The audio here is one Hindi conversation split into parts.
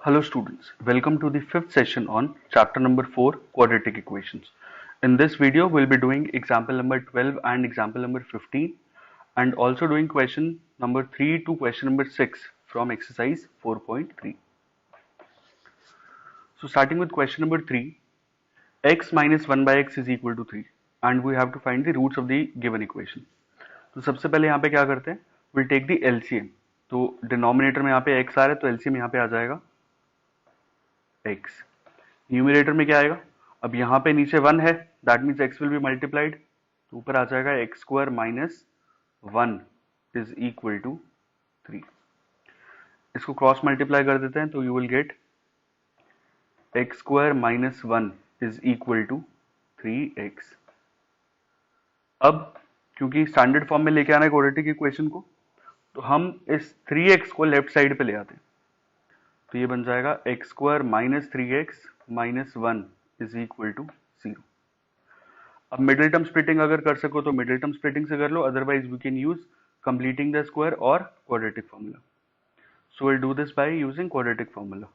Hello students, welcome to the fifth session on chapter number 4 quadratic equations. In this video we'll be doing example number 12 and example number 15 and also doing question number 3 to question number 6 from exercise 4.3. So starting with question number 3, x minus 1 by x is equal to 3 and we have to find the roots of the given equation. तो सबसे पहले यहाँ पे क्या करते हैं, we'll take the LCM. तो डिनोमिनेटर में यहाँ पे x आ रहा है तो LCM यहाँ पे आ जाएगा x. न्यूमिनेटर में क्या आएगा, अब यहाँ पे नीचे 1 है, that means x will be multiplied, तो ऊपर आ जाएगा x square minus 1 is equal to 3. इसको क्रॉस मल्टीप्लाई कर देते हैं तो you will get x square minus 1 is equal to 3x. अब क्योंकि स्टैंडर्ड फॉर्म में लेके आना है क्वाड्रेटिक इक्वेशन को, तो हम इस 3x को लेफ्ट साइड पे ले आते हैं, तो ये बन जाएगा x square minus 3x minus 1 is equal to 0. अब मिडिल टर्म स्प्लिटिंग अगर कर सको तो मिडिल टर्म स्प्लिटिंग से कर लो, otherwise we can use completing the square और quadratic formula. So will do this by using quadratic formula.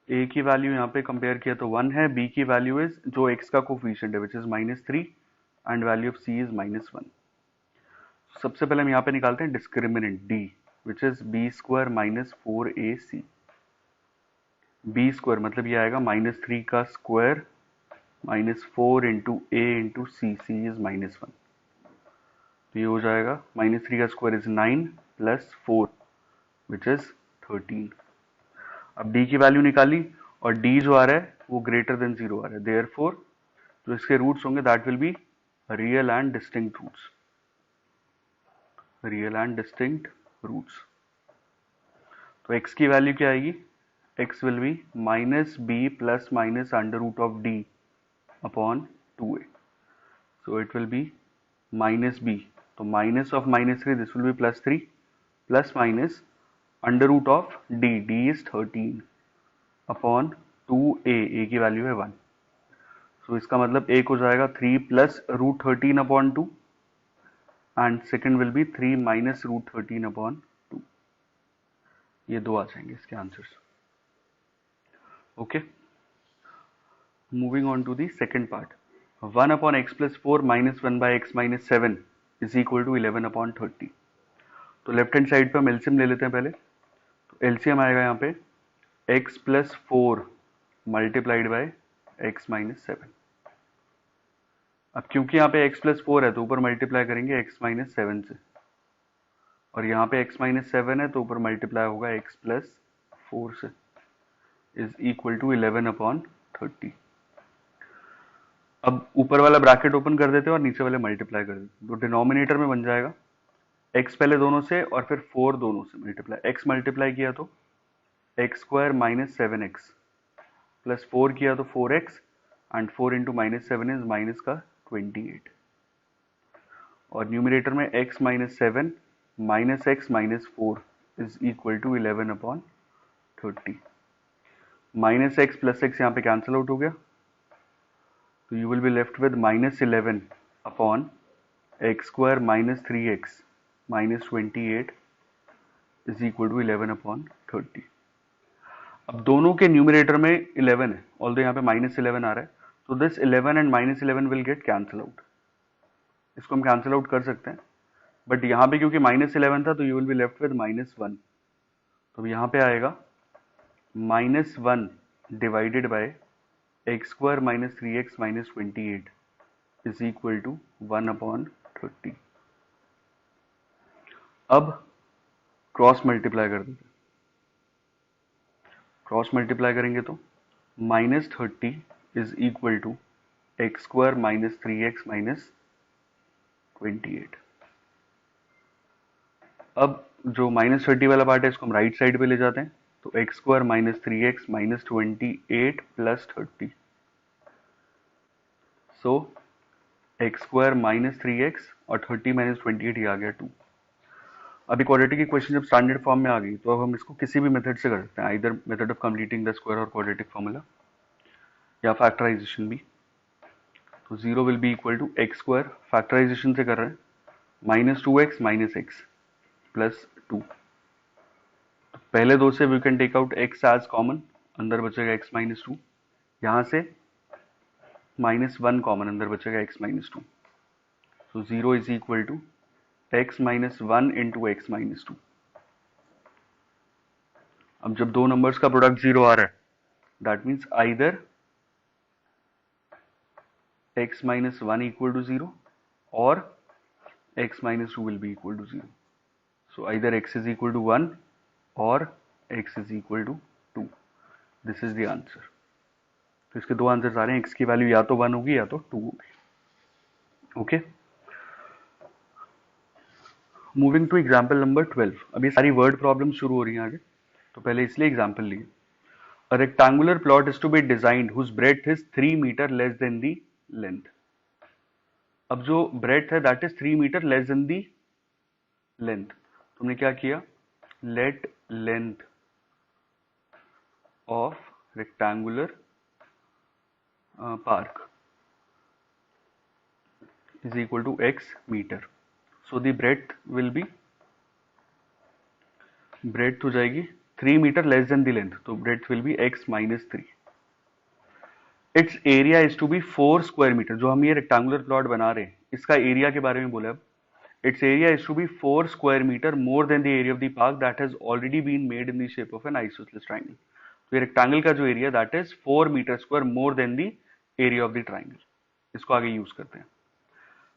a की वैल्यू यहाँ पे कंपेयर किया तो 1 है, b की वैल्यू इज जो x का कोफिशिएंट है which is -3 and value of c is -1. सबसे पहले हम यहाँ पे निकालते हैं discriminant d which is b square minus 4ac. b square मतलब ये आएगा -3 का square minus 4 into a into c, c is -1, तो ये हो जाएगा -3 का square is 9 plus 4 which is 13. अब d की वैल्यू निकाली और d जो आ रहा है वो ग्रेटर देन 0 आ रहा है, देयरफॉर जो इसके रूट्स होंगे that will be real and distinct roots. Real and distinct roots. तो x की वैल्यू क्या आएगी, x will be minus b plus minus under root of d upon 2a. So it will be minus b, तो minus of -3 this will be +3 plus minus under root of d, d is 13 upon 2a, a की वैल्यू है 1. सो इसका मतलब एक हो जाएगा 3 plus root 13 upon 2 and second will be 3 minus root 13 upon 2. ये दो आ जाएंगे इसके answers. Okay, moving on to the second part. 1 upon x plus 4 minus 1 by x minus 7 is equal to 11 upon 30. तो लेफ्ट हैंड साइड पे हम एलसीएम ले लेते हैं पहले. तो एलसीएम आएगा यहाँ पे x plus 4 multiplied by x minus 7. अब क्योंकि यहाँ पे x प्लस 4 है तो ऊपर मल्टीप्लाई करेंगे x माइनस 7 से, और यहाँ पे x माइनस 7 है तो ऊपर मल्टीप्लाई होगा x प्लस 4 से, इज इक्वल टू 11 अपॉन 30. अब ऊपर वाला ब्रैकेट ओपन कर देते हैं और नीचे वाले मल्टीप्लाई कर देते हैं, तो डिनोमिनेटर में बन जाएगा x पहले दोनों से और फिर 4 दोनों से मल्टीप्लाई. x मल्टीप्लाई किया तो x square minus 7x plus 4 किया तो 4x and 4 into minus 7 is minus का 28. और न्यूमिनेटर में x minus 7 minus x minus 4 is equal to 11 upon 30. Minus x plus x यहाँ पे कैंसिल आउट हो गया, तो you will be left with minus 11 upon x square minus 3x minus 28 is equal to 11 upon 30. अब दोनों के न्यूमिनेटर में 11 है, ऑल्दो यहाँ पे -11 आ रहा है, तो this 11 and -11 will get cancel out. इसको हम कैंसिल आउट कर सकते हैं, बट यहाँ पे क्योंकि -11 था तो you will be left with -1. तो यहाँ पे आएगा -1 divided by x square minus 3x minus 28 is equal to 1 upon 30. अब क्रॉस मल्टीप्लाई कर देते हैं. क्रॉस मल्टीप्लाई करेंगे तो -30 is equal to x square minus 3x minus 28. अब जो -30 वाला पार्ट है इसको हम राइट साइड पे ले जाते हैं, तो x square minus 3x minus 28 plus 30. सो एक्स स्क्वायर माइनस 3x और 30 माइनस 28 ये आ गया 2. अभी क्वाड्रेटिक इक्वेशन जब स्टैंडर्ड फॉर्म में आ गई तो अब हम इसको किसी भी मेथड से कर सकते हैं, either method of completing the square और क्वाड्रेटिक फॉर्मूला या फैक्टराइजेशन भी. तो 0 will be equal to x square, factorisation से कर रहे हैं -2x माइनस एक्स प्लस 2. पहले दो से we can take out x as common, अंदर बचेगा x माइनस टू। यहाँ से -1 कॉमन, अंदर बचेगा x minus two. So 0 is equal to x minus one into x minus two. अब जब दो नंबर्स का प्रोडक्ट 0 आ रहा है, that means either x minus 1 equal to 0 or x minus 2 will be equal to 0. So either x is equal to 1 or x is equal to 2. This is the answer. तो इसके दो आंसर्स आ रहे हैं, x की वैल्यू या तो 1 होगी या तो 2 होगी। Okay, moving to example number 12। अभी सारी वर्ड प्रॉब्लम शुरू हो रही हैं आगे, तो पहले इसलिए एग्जाम्पल लिए। A rectangular plot is to be designed whose breadth is 3 meter less than the length. अब जो breadth है that is 3 meter less than the length। तुमने क्या किया, let length of rectangular park is equal to x meter. So the breadth will be, breadth हो जाएगी 3 meter less than the length, तो breadth will be x minus 3. Its area is to be 4 square meter। जो हम ये रेक्टेंगुलर प्लॉट बना रहे हैं, इसका एरिया के बारे में बोले। अब its area is to be 4 square meter more than the area of the park that has already been made in the shape of an isosceles triangle। तो ये रेक्टेंगल का जो area that is 4 metre square more than the area of the triangle. इसको आगे यूज करते हैं।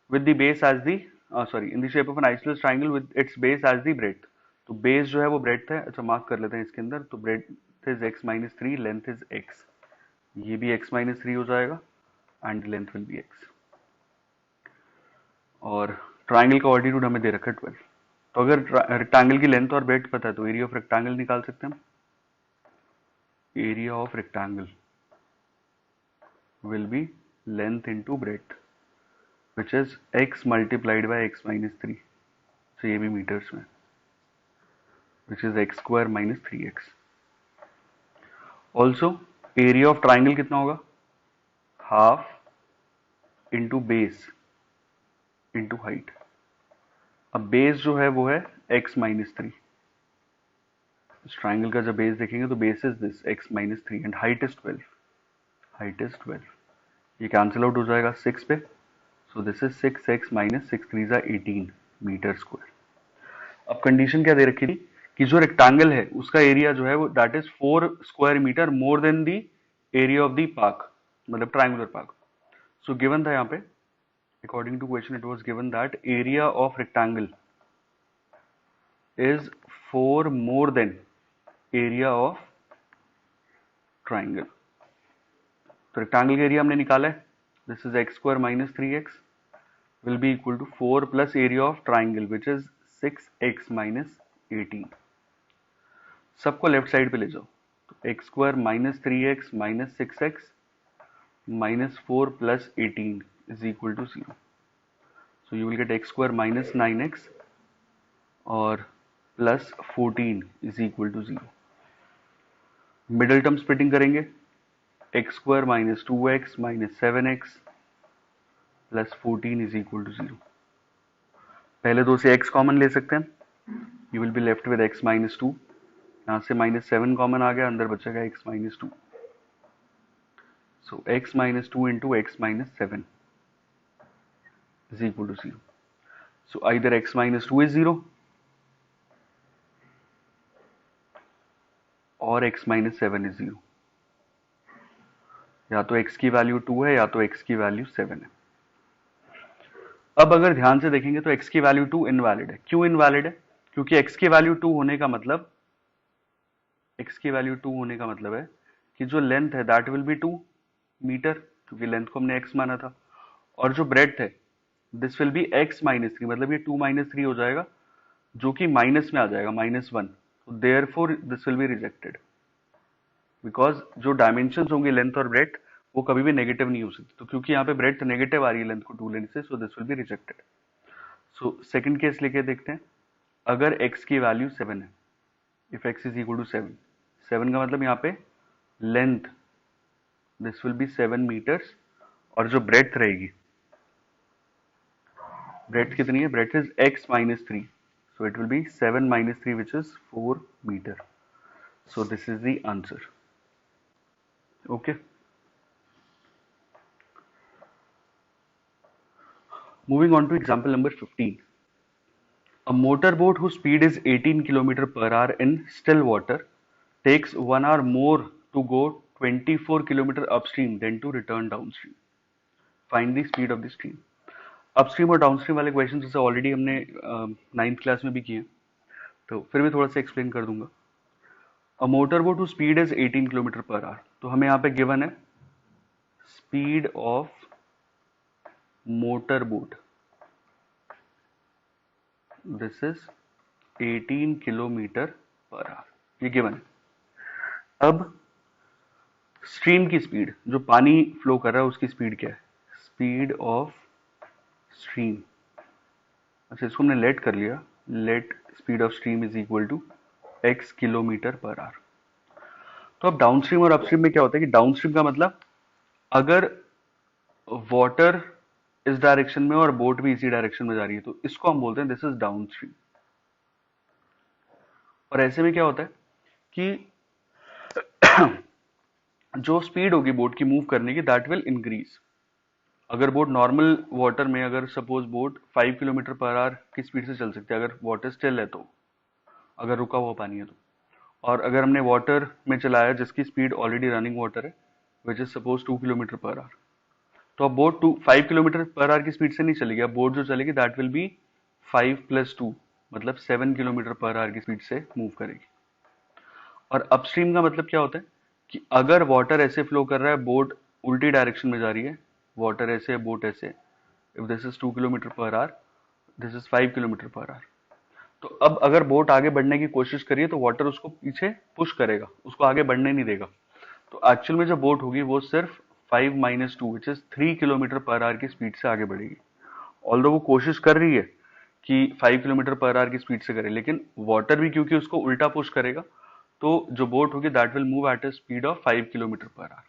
With the base as the sorry in the shape of an isosceles triangle with its base as the breadth. तो बेस जो है वो ब्रेड्थ है। अच्छा, मार्क कर लेते हैं इसके अंदर। तो breadth is x minus 3, length is x। ये भी x माइनस 3 हो जाएगा and length will be x। और ट्राइंगल का ऑल्टीट्यूड हमें दे रखा है 12। तो अगर रेक्टेंगल की लेंथ और ब्रेड्थ पता है तो एरिया ऑफ रेक्टेंगल निकाल सकते हैं हम। Area of rectangle will be length into breadth which is x multiplied by x minus 3। so ये भी meters में, which is x square minus 3x। also area of triangle कितना होगा, half into base into height। अब base जो है वो है x minus 3। इस ट्राइंगल का जब बेस देखेंगे तो base is this x minus 3 and height is 12। Height is 12। ये कैंसिल आउट हो जाएगा 6 पे। So this is 6x minus 6 3 जा 18 मीटर स्क्वायर। अब कंडीशन क्या दे रखी थी कि जो रेक्टेंगल है उसका एरिया जो है वो that is 4 square metre more than the area of the park, मतलब ट्राइंगुलर पार्क। सो गिवन था यहाँ पे, according to question it was given that area of rectangle is 4 more than area of triangle. तो रेक्टेंगल का एरिया हमने निकाला है, this is x square minus 3x will be equal to 4 plus area of triangle which is 6x minus 18। सबको लेफ्ट साइड पे ले जाओ। तो x square minus 3x minus 6x minus 4 plus 18 is equal to 0। so you will get x square minus 9x और plus 14 is equal to 0। Middle term splitting करेंगे, x square minus 2x minus 7x plus 14 is equal to 0। पहले दो से x कॉमन ले सकते हैं। You will be left with x minus 2। यहाँ से माइनस 7 कॉमन आ गया, अंदर बचेगा x minus 2। So x minus 2 into x minus 7 is equal to 0। So either x minus 2 is 0 और x माइनस 7 इज 0। या तो x की वैल्यू 2 है या तो x की वैल्यू 7 है। अब अगर ध्यान से देखेंगे तो x की वैल्यू 2 इनवैलिड है। क्यों इनवैलिड है? क्योंकि x की वैल्यू 2 होने का मतलब, x की वैल्यू 2 होने का मतलब है कि जो लेंथ है दैट विल बी 2 मीटर, क्योंकि लेंथ को हमने x माना था। और जो ब्रेड्थ है this will B x minus 3, मतलब ये 2 माइनस 3 हो जाएगा जो कि माइनस में आ जाएगा, -1। तो therefore this will be rejected, because जो डायमेंशन होंगे लेंथ और ब्रेड्थ वो कभी भी नेगेटिव नहीं हो सकती। तो क्योंकि यहाँ पे ब्रेड्थ नेगेटिव आ रही है लेंथ को 2 लेने से, so this will be rejected. So second case लेके देखते हैं। अगर x की वैल्यू 7 है, if x is equal to 7, 7 का मतलब यहाँ पे length this will be 7 metres और जो ब्रेड्थ रहेगी, ब्रेड्थ कितनी है, breadth is x minus 3, so it will be 7 minus 3 which is 4 metre. So this is the answer. Okay. Moving on to example number 15. A motorboat whose speed is 18 km per hour in still water takes 1 hour more to go 24 km upstream than to return downstream. Find the speed of the stream. Upstream और डाउनस्ट्रीम वाले क्वेश्चन जैसे ऑलरेडी हमने 9th क्लास में भी किए, तो फिर मैं थोड़ा सा एक्सप्लेन कर दूंगा. A motor boat to speed is 18 kilometre per hour. तो हमें यहाँ पे गिवन है speed of motor boat, this is 18 kilometre per hour, ये गिवन है. अब स्ट्रीम की स्पीड, जो पानी फ्लो कर रहा है उसकी स्पीड क्या है? Speed of stream. अच्छा, इसको हमने लेट कर लिया. Let speed of stream is equal to x kilometre per hour. तो अब डाउनस्ट्रीम और अपस्ट्रीम में क्या होता है कि डाउनस्ट्रीम का मतलब अगर वाटर इस डायरेक्शन में और बोट भी इसी डायरेक्शन में जा रही है तो इसको हम बोलते हैं दिस इज डाउनस्ट्रीम. और ऐसे में क्या होता है कि जो स्पीड होगी बोट की मूव करने की दैट विल इंक्रीज. अगर बोट नॉर्मल वाटर में, अगर suppose boat 5 kilometre per our की स्पीड से चल सकती है अगर वाटर स्टिल है, तो अगर रुका हुआ पानी है तो. और अगर हमने वाटर में चलाया जिसकी स्पीड ऑलरेडी रनिंग वाटर है which is suppose 2 kilometre per hour, तो अब बोट 5 किलोमीटर पर आवर की स्पीड से नहीं चलेगी. अब बोट जो चलेगी दैट विल बी 5 + 2 मतलब 7 किलोमीटर पर आवर की स्पीड से मूव करेगी. और अपस्ट्रीम का मतलब क्या होता है कि अगर वाटर ऐसे फ्लो कर रहा है, बोट उल्टी डायरेक्शन में जा रही है, वाटर ऐसे है बोट ऐसे, if this is 2 kilometre per our, this is 5 kilometre per hour. तो अब अगर बोट आगे बढ़ने की कोशिश करिए तो वाटर उसको पीछे पुश करेगा, उसको आगे बढ़ने नहीं देगा. तो एक्चुअल में जो बोट होगी वो सिर्फ 5 - 2 विच इज 3 किलोमीटर पर आवर की स्पीड से आगे बढ़ेगी. ऑल्दो वो कोशिश कर रही है कि 5 किलोमीटर पर आवर की स्पीड से करे, लेकिन वाटर भी क्योंकि उसको उल्टा पुश करेगा तो जो बोट होगी that will move at a speed of 5 kilometre per our.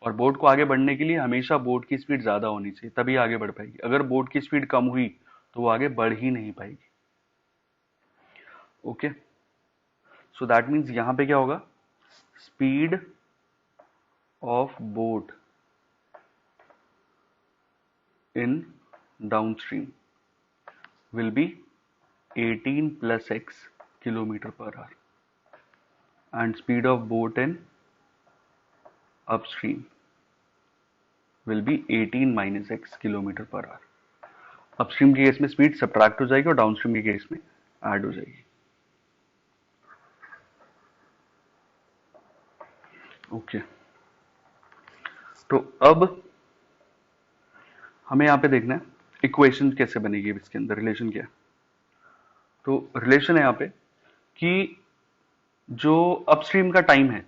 और बोट को आगे बढ़ने के लिए हमेशा बोट की स्पीड ज्यादा होनी चाहिए, तभी आगे बढ़ पाएगी. अगर बोट की स्पीड कम हुई तो वो आगे बढ़ ही नहीं पाएगी. ओके, सो दैट मीन्स यहां पे क्या होगा? Speed of boat in downstream will be 18 + x kilometre per our and speed of boat in upstream will be 18 - x kilometre per our. Upstream के केस में स्पीड सब्ट्रैक्ट हो जाएगी और डाउनस्ट्रीम के केस में ऐड हो जाएगी. ओके, तो अब हमें यहां पे देखना है इक्वेशन कैसे बनेगी, इसके अंदर रिलेशन क्या है. तो रिलेशन है यहां पे कि जो अपस्ट्रीम का टाइम है,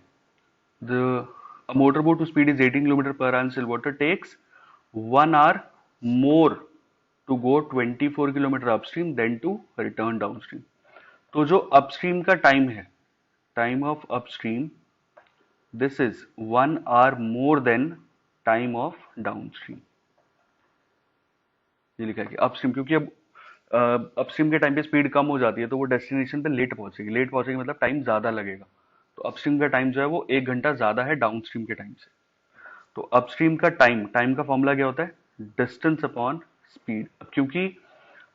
the motor boat to speed is 18 kilometre per hour still water takes 1 hour more to go 24 kilometre upstream than to return downstream. तो जो अपस्ट्रीम का टाइम है, time of upstream, this is 1 hour more than time of downstream. ये लिखा है कि अपस्ट्रीम, क्योंकि अब अपस्ट्रीम के टाइम पे स्पीड कम हो जाती है तो वो डेस्टिनेशन पे लेट पहुंचेगी. लेट पहुंचेगी मतलब टाइम ज्यादा लगेगा. तो अपस्ट्रीम का टाइम जो है वो 1 घंटा ज्यादा है डाउनस्ट्रीम के टाइम से. तो अपस्ट्रीम का टाइम, टाइम का फॉर्मूला क्या होता है? Distance upon speed. अब क्योंकि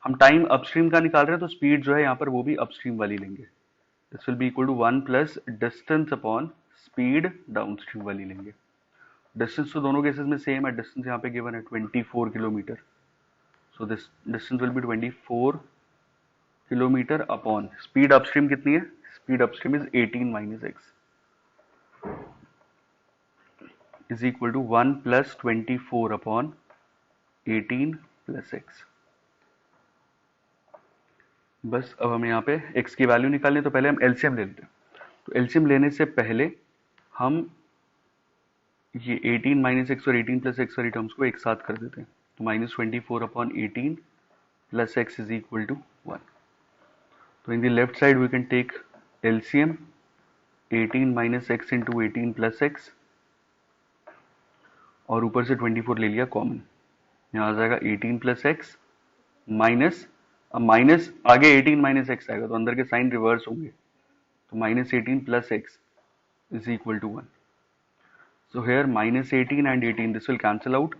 हम टाइम अपस्ट्रीम का निकाल रहे हैं तो स्पीड जो है यहाँ पर वो भी अपस्ट्रीम वाली लेंगे. This will be equal to 1 + distance upon speed downstream वाली लेंगे. डिस्टेंस तो दोनों केसेस में सेम है. डिस्टेंस यहाँ पे गिवन है 24 kilometre. So this distance will be 24 kilometre upon speed upstream कितनी है? Speed upstream is 18 - x is equal to 1 + 24 upon 18 + x. बस अब हमें यहाँ पे x की वैल्यू निकालनी है तो पहले हम एलसीएम ले लेते हैं. तो एलसीएम लेने से पहले हम ये 18 - x और 18 + x वाली टर्म्स को एक साथ कर देते हैं. तो -24 upon 18 + x is equal to 1. तो in the left side we can take LCM 18 - x into 18 + x और ऊपर से 24 ले लिया कॉमन. यहाँ आ जाएगा 18 + x माइनस, अब माइनस आगे 18 - x आएगा तो अंदर के साइन रिवर्स होंगे. तो -18 plus x is equal to 1. So here -18 and 18, this will cancel out.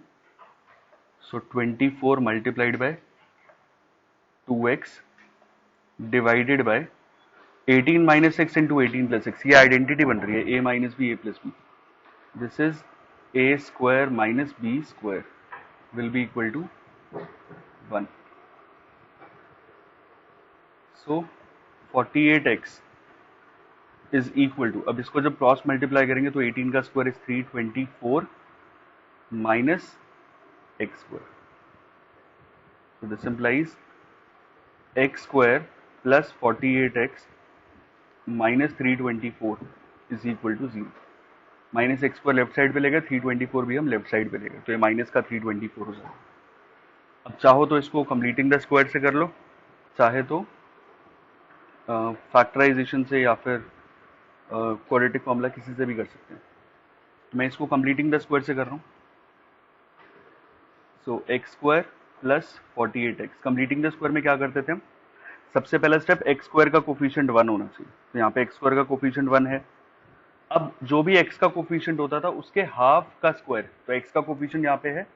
So 24 multiplied by 2x divided by 18 minus x into 18 plus x. ये आइडेंटिटी बन रही है a minus b a plus b. This is a square minus b square will be equal to 1. So 48x is equal to, अब इसको जब क्रॉस मल्टीप्लाई करेंगे तो 18 का square is 324 minus x square. So this implies x square plus 48x minus 324 is equal to 0. Minus x square left side पे लेगा, 324 भी हम लेफ्ट साइड पे लेगा, तो ये माइनस का 324 हो जाएगा. अब चाहो तो इसको कंप्लीटिंग द स्क्वायर से कर लो, चाहे तो फैक्टराइजेशन से या फिर क्वाड्रेटिक फॉर्मूला किसी से भी कर सकते हैं. तो मैं इसको कंप्लीटिंग द स्क्वायर से कर रहा हूँ. So x square plus 48x. Completing the square में क्या करते थे हम? सबसे पहला स्टेप एक्स स्क्वायर का कोफिशिएंट 1 होना चाहिए. तो यहाँ पे एक्स स्क्वायर का कोफिशिएंट 1 है. अब जो भी x का कोफिशिएंट होता था उसके हाफ का स्क्वायर, तो x का कोफिशिएंट यहाँ पे है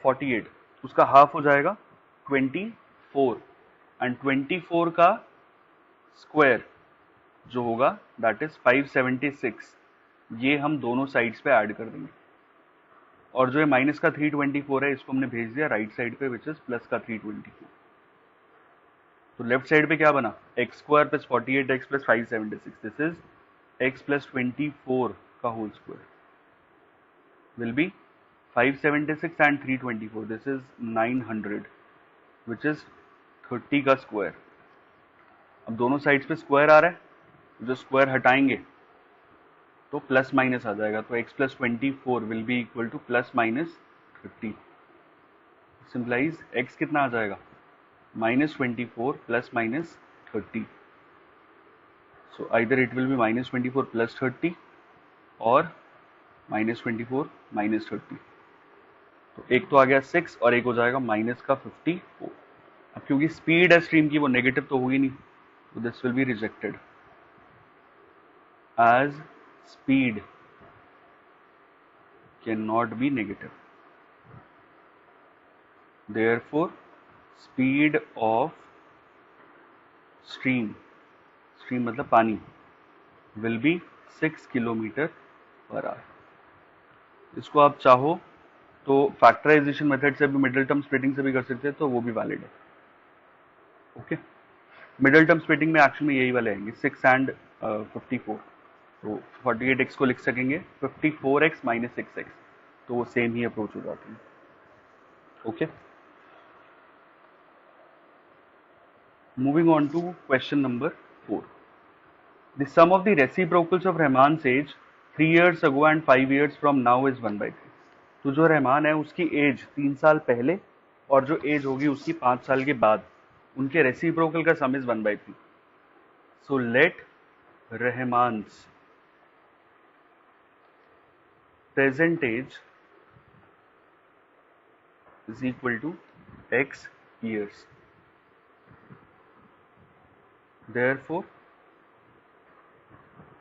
48, उसका हाफ हो जाएगा 24, एंड 24 का स्क्वायर जो होगा दैट इज 576. ये हम दोनों साइड्स पे ऐड कर देंगे, और जो है माइनस का 324 है इसको हमने भेज दिया राइट साइड पे विच इज प्लस का 324. तो लेफ्ट साइड पे क्या बना? X square plus 48x plus 576. This is x plus 24 का whole square will be 576 and 324. This is 900 which is 30 का स्क्वायर. अब दोनों साइड्स पे स्क्वायर आ रहा है, जो स्क्वायर हटाएंगे तो प्लस माइनस आ जाएगा. तो x plus 24 will be equal to plus minus 30. Simplifies x कितना आ जाएगा? -24 plus minus 30. So either it will be -24 plus 30 और -24 minus 30. तो एक तो आ गया 6 और एक हो जाएगा माइनस का 54. अब क्योंकि स्पीड है स्ट्रीम की वो नेगेटिव तो होगी नहीं, तो this will be rejected as speed can not be negative. Therefore speed of stream मतलब पानी will be 6 kilometre per hour. इसको आप चाहो तो फैक्टराइजेशन मेथड से भी, मिडिल टर्म स्प्लिटिंग से भी कर सकते हैं, तो वो भी वैलिड है. ओके, मिडिल टर्म स्प्लिटिंग में एक्शन में यही वाले आएंगे 6 एंड 54. तो 48x को लिख सकेंगे 54x माइनस 6x, तो वो सेम ही अप्रोच हो जाती है. Okay, moving on to question number 4. The sum of the reciprocals of Rahman's age 3 years ago and 5 years from now is 1/3. तो जो रहमान है उसकी एज 3 साल पहले और जो एज होगी उसकी 5 साल के बाद, उनके रेसिप्रोकल का sum is 1/3. So let Rahman's present age is equal to x years. Therefore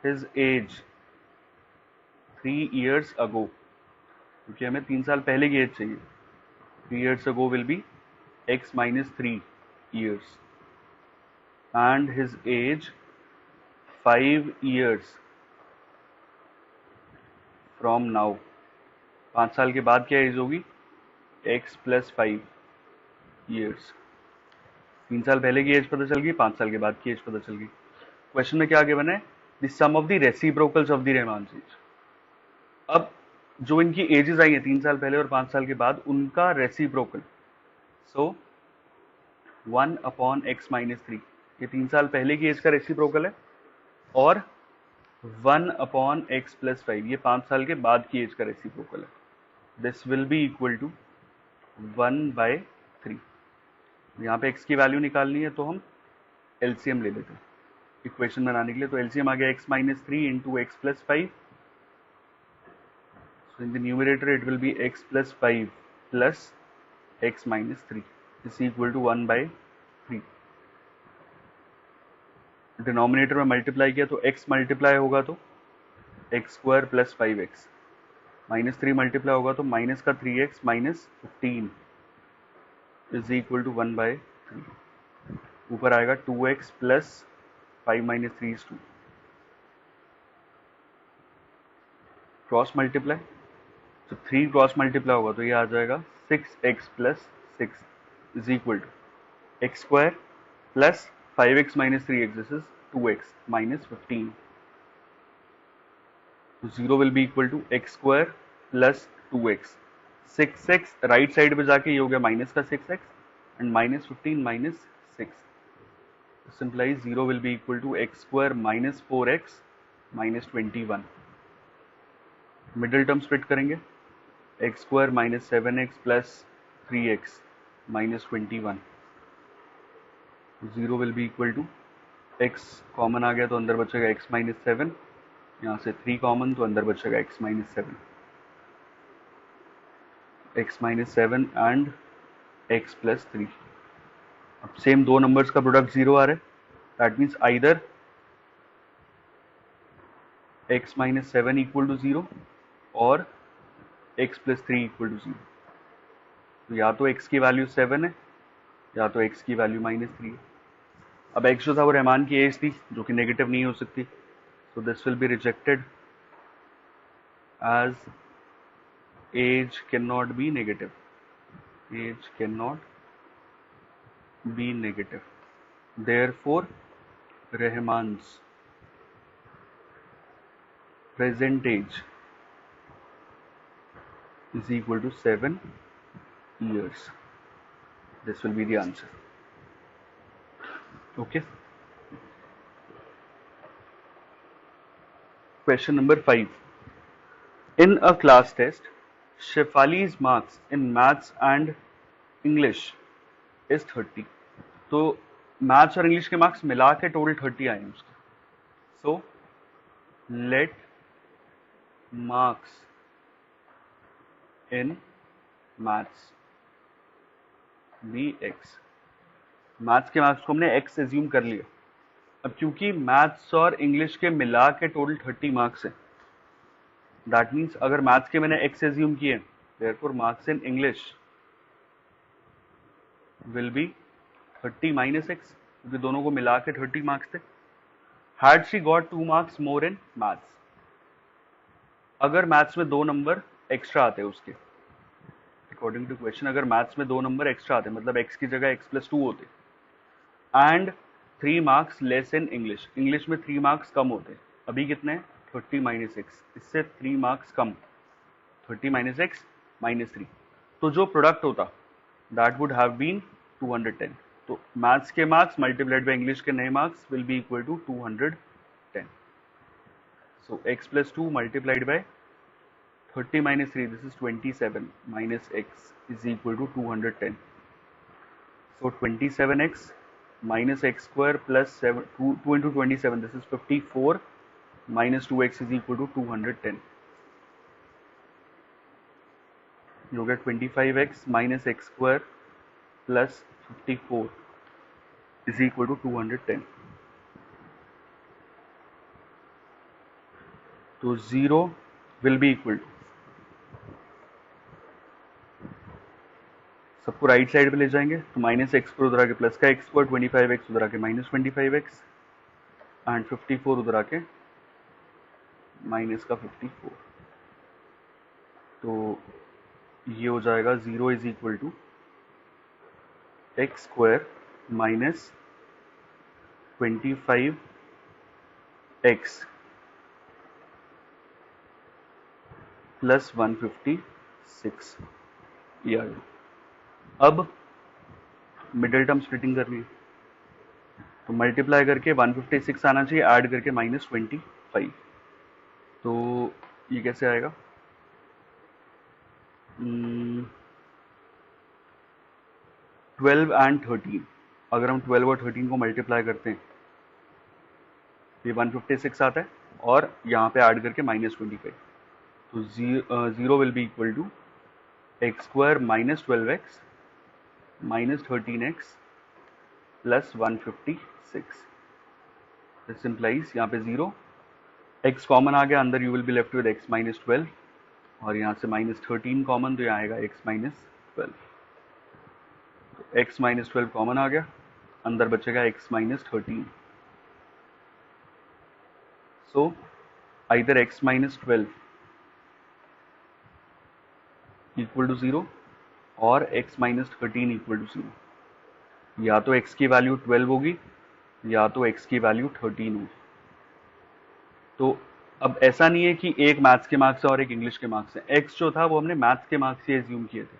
his age 3 years ago, क्योंकि हमें 3 साल पहले की एज चाहिए, 3 years ago will be x minus 3 years, and his age 5 years from now. 5 साल के बाद क्या एज होगी? x plus 5 years. 3 साल पहले की एज पता चल गई, 5 साल के बाद की एज पता चल गई. क्वेश्चन में क्या आगे बना है? The sum of the reciprocals of the Rahman's age. अब जो इनकी एजेस आई है 3 साल पहले और 5 साल के बाद, उनका रेसिप्रोकल. सो 1/x minus 3, ये 3 साल पहले की एज का रेसिप्रोकल है, और 1/x plus 5, ये 5 साल के बाद की एज का रेसिप्रोकल है. This will be equal to 1/3. यहाँ पे x की वैल्यू निकालनी है तो हम एलसीएम ले लेते हैं इक्वेशन बनाने के लिए. तो एलसीएम आ गया x minus 3 into x plus 5. So in the numerator it will be x plus 5 plus x minus 3 is equal to 1/3. Denominator में मल्टीप्लाई किया तो x मल्टीप्लाई होगा तो x square plus 5x, -3 multiply होगा तो माइनस का 3x minus 15 is equal to 1/3। ऊपर आएगा 2x plus 5 minus 3 is 2। Cross multiply, तो 3 क्रॉस मल्टीप्लाई होगा तो ये आ जाएगा 6x plus 6 is equal to x square plus 5x minus 3x, this is 2x minus 15। तो 0 will be equal to x square plus 2x। 6x right side पे जाके ये हो गया माइनस का 6x and minus 15 minus 6, simplify 0 will be equal to x square minus 4x minus 21। Middle term split करेंगे, x square minus 7x plus 3x minus 21। 0 will be equal to x common आ गया तो अंदर बचेगा x माइनस 7, यहाँ से 3 कॉमन तो अंदर बचेगा x minus 7, x minus 7 and x plus 3। अब सेम दो नंबर्स का प्रोडक्ट 0 आ रहा है, that means either x minus 7 equal to 0 और x प्लस 3 इक्वल टू 0। तो या तो x की वैल्यू 7 है या तो x की वैल्यू माइनस 3 है। अब x जो था वो रहमान की एज थी जो कि नेगेटिव नहीं हो सकती, so this will be rejected as age cannot be negative, age cannot be negative, therefore Rahman's present age is equal to 7 years. This will be the answer. Okay, question number 5. In a class test, Shefali's marks in maths and English is 30. तो मैथ्स और इंग्लिश के मार्क्स मिला के टोटल 30 आए हैं उसके। So let marks in maths be x। Maths के मार्क्स को हमने x एज्यूम कर लिया। अब क्योंकि मैथ्स और इंग्लिश के मिला के टोटल 30 मार्क्स है, दैट मीन्स अगर मैथ्स के मैंने x एज्यूम किए, therefore marks in English will be 30 minus x, क्योंकि दोनों को मिला के 30 मार्क्स थे। Had she got 2 marks more in maths, अगर मैथ्स में 2 नंबर एक्स्ट्रा आते उसके, अकॉर्डिंग टू क्वेश्चन अगर मैथ्स में 2 नंबर एक्स्ट्रा आते, मतलब x की जगह x प्लस 2 होते, and 3 marks less in English, English में 3 मार्क्स कम होते, अभी कितने 30 माइनस एक्स, इससे 3 मार्क्स कम, 30 माइनस एक्स माइनस 3, तो जो प्रोडक्ट होता दैट वुड हैव बीन 210। तो मैथ्स के मार्क्स मल्टीप्लाइड बाय इंग्लिश के नए marks will be equal to 210। So x plus 2 multiplied by 30 minus 3, this is 27 minus x is equal to 210. So 27x minus x square plus 2 into 27, this is 54 minus 2x is equal to 210. You get 25x minus x square plus 54 is equal to 210. So 0 will be equal to, सबको राइट साइड पे ले जाएंगे तो माइनस एक्स पर उधर आके प्लस का एक्स स्क्वायर, 25x उधर आके माइनस 25x एंड 54 उधर आके माइनस का 54। तो ये हो जाएगा 0 is equal to x square minus 25x plus 156 ये आ गया। अब मिडिल टर्म स्प्लिटिंग करनी है, तो मल्टीप्लाई करके 156 आना चाहिए, ऐड करके माइनस 25, तो ये कैसे आएगा, 12 एंड 13, अगर हम 12 और 13 को मल्टीप्लाई करते हैं ये 156 आता है और यहाँ पे ऐड करके माइनस 25, तो 0 will be equal to x square minus 12x minus 13x plus 156। This implies यहाँ पे 0, x कॉमन आ गया अंदर, you will be left with x minus 12, और यहाँ से माइनस 13 कॉमन, तो यहाँ आएगा x माइनस 12, तो x माइनस 12 कॉमन आ गया, अंदर बचेगा x minus 13. So either x minus 12 equal to 0 और x माइनस 13 इक्वल टू 0. या तो x की वैल्यू 12 होगी या तो x की वैल्यू 13 होगी. तो अब ऐसा नहीं है कि एक मैथ्स के मार्क्स है और एक इंग्लिश के मार्क्स है. x जो था वो हमने मैथ्स के मार्क्स से एज्यूम किए थे.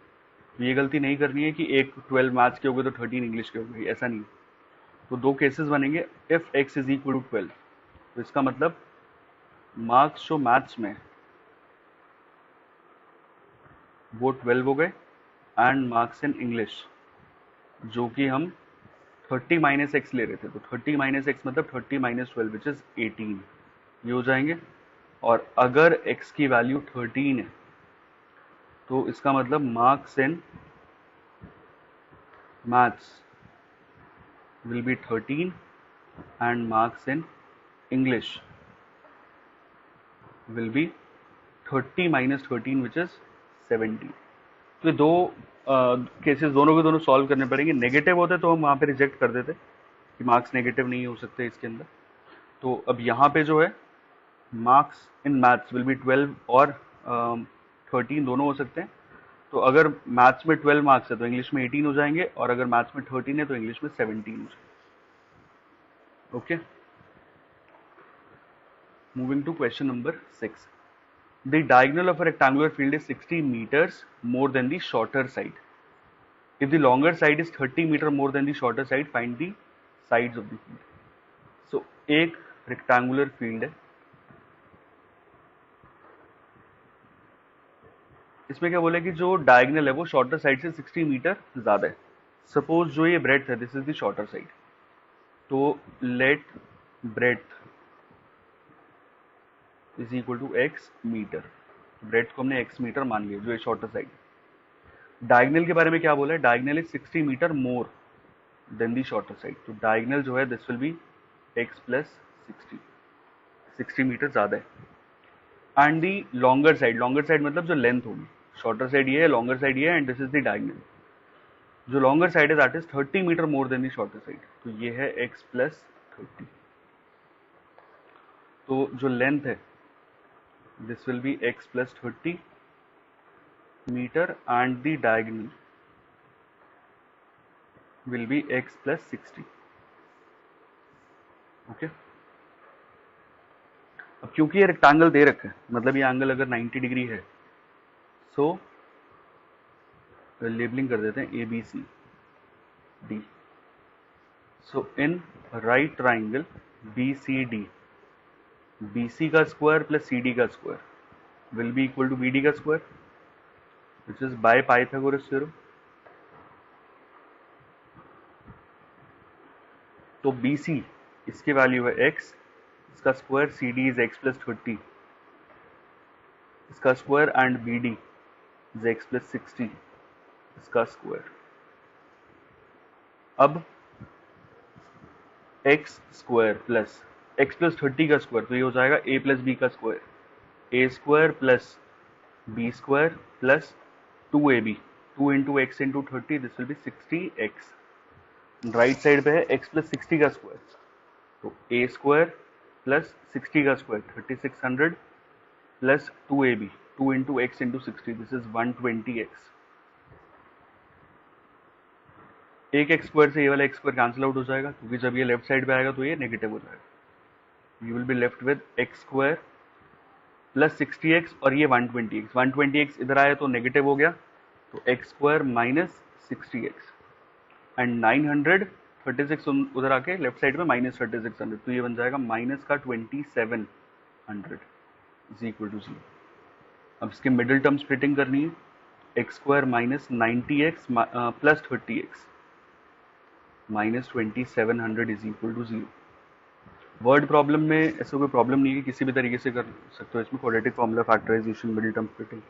तो ये गलती नहीं करनी है कि एक 12 मैथ्स के हो गए तो 13 इंग्लिश के हो गए, ऐसा नहीं. तो दो केसेस बनेंगे. If x is equal to 12, तो इसका मतलब मार्क्स जो मैथ्स में वो 12 हो गए, एंड मार्क्स इन इंग्लिश जो कि हम 30 माइनस एक्स ले रहे थे, तो 30 माइनस एक्स मतलब 30 माइनस 12 विच इज 18, ये हो जाएंगे. और अगर x की वैल्यू 13 है तो इसका मतलब marks in maths will be 13 and marks in English will be 30 minus 13 which is 17. तो ये दो केसेस दोनों के दोनों सॉल्व करने पड़ेंगे. नेगेटिव होते तो हम वहाँ पे रिजेक्ट कर देते कि मार्क्स नेगेटिव नहीं हो सकते इसके अंदर. तो अब यहाँ पे जो है marks in maths will be 12 और 13 दोनों हो सकते हैं. तो अगर मैथ्स में 12 मार्क्स है तो इंग्लिश में 18 हो जाएंगे, और अगर मैथ्स में 13 है तो इंग्लिश में 17 हो जाएंगे. Okay, moving to question number 6. The diagonal of a rectangular field is 60 meters more than the shorter side. If the longer side is 30 meter more than the shorter side, find the sides of the field. So एक rectangular field है, इसमें क्या बोला कि जो डायगनल है वो शॉर्टर साइड से 60 मीटर ज्यादा है. सपोज जो ये ब्रेड्थ है, this is the shorter side, तो let breadth is equal to x metre. Breadth को हमने एक्स मीटर मान लिया जो ये शॉर्टर साइड. डायगनल के बारे में क्या बोला है, diagonal is 60 meter more than the shorter side. तो डायगनल जो है this will be x plus 60 meter ज्यादा है. एंड दी लॉन्गर साइड मतलब जो लेंथ होगी, शॉर्टर साइड ये है, लॉन्गर साइड ये है, and this is the diagonal. जो लॉन्गर साइड है that is 30 meter more than the shorter side, तो ये है एक्स प्लस 30. तो जो लेंथ है this will be x plus 30 meter and the diagonal will be x plus 60. Okay, अब क्योंकि ये रेक्टेंगल दे रखा है, मतलब ये एंगल अगर 90 डिग्री है, सो लेबलिंग कर देते हैं A B C D. So in right triangle B C D, B C का स्क्वायर प्लस सी डी का square will be equal to B D का square, which is by Pythagoras theorem. तो बी सी इसकी वैल्यू है x, इसका square, C D is x plus 30 इसका square, and B D is x plus 60 इसका स्क्वायर. अब x square plus x plus 30 का स्क्वायर, तो ये हो जाएगा a प्लस बी का square, a square plus b square plus 2ab, 2 into x into 30, this will be 60x. Right side पे है x प्लस 60 का स्क्वायर, तो a स्क्वायर प्लस 60 का square 3600 plus 2ab, 2 into x into 60, this is 120x. एक एक्स स्क्वायर से ये वाला एक्स स्क्वायर कैंसिल आउट हो जाएगा, क्योंकि जब ये लेफ्ट साइड पे आएगा तो ये नेगेटिव हो जाएगा. You will be left with x square plus 60x, और ये 120x. 120x इधर आया तो नेगेटिव हो गया, तो x square minus 60x, and 936 उधर आके लेफ्ट साइड में माइनस 3600, तो ये बन जाएगा माइनस का 2700 इज इक्वल टू 0. अब इसके मिडिल टर्म स्प्लिटिंग करनी है, x square minus 90x plus 30x minus 2700 is equal to 0. Word problem में ऐसा कोई प्रॉब्लम नहीं है, किसी भी तरीके से कर सकते हो इसमें. Quadratic formula, factorisation, middle term splitting,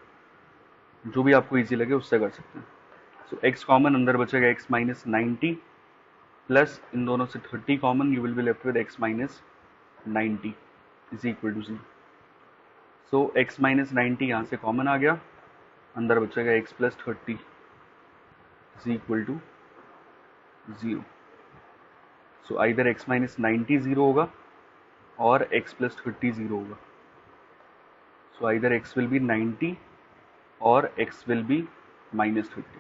जो भी आपको इजी लगे उससे कर सकते हैं. सो x कॉमन अंदर बचेगा x माइनस 90 प्लस इन दोनों से 30 common, you will be left with x minus 90 is equal to 0। So x minus 90 यहाँ से कॉमन आ गया, अंदर बचेगा x plus 30 is equal to 0। So either x minus 90 0 होगा और x प्लस 30 0 होगा। So either x will be 90 और x विल बी माइनस 30।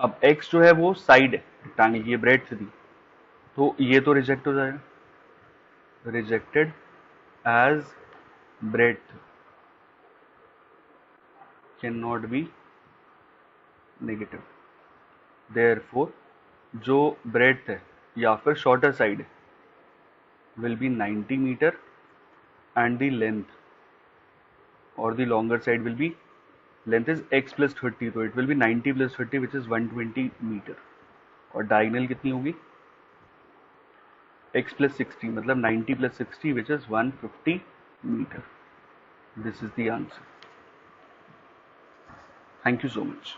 अब x जो है वो साइड है रेक्टेंगल की, ये ब्रेड्थ थी, तो ये तो रिजेक्ट हो जाएगा, rejected as breadth can not be negative. Therefore जो ब्रेड्थ है या फिर शॉर्टर साइड है will be 90 metre and the length और the longer side will be, length is x plus 30, तो it will be 90 plus 30 which is 120 metre. और डायगोनल कितनी होगी, x प्लस 60, मतलब 90 plus 60 which is 150 metre. This is the answer. Thank you so much.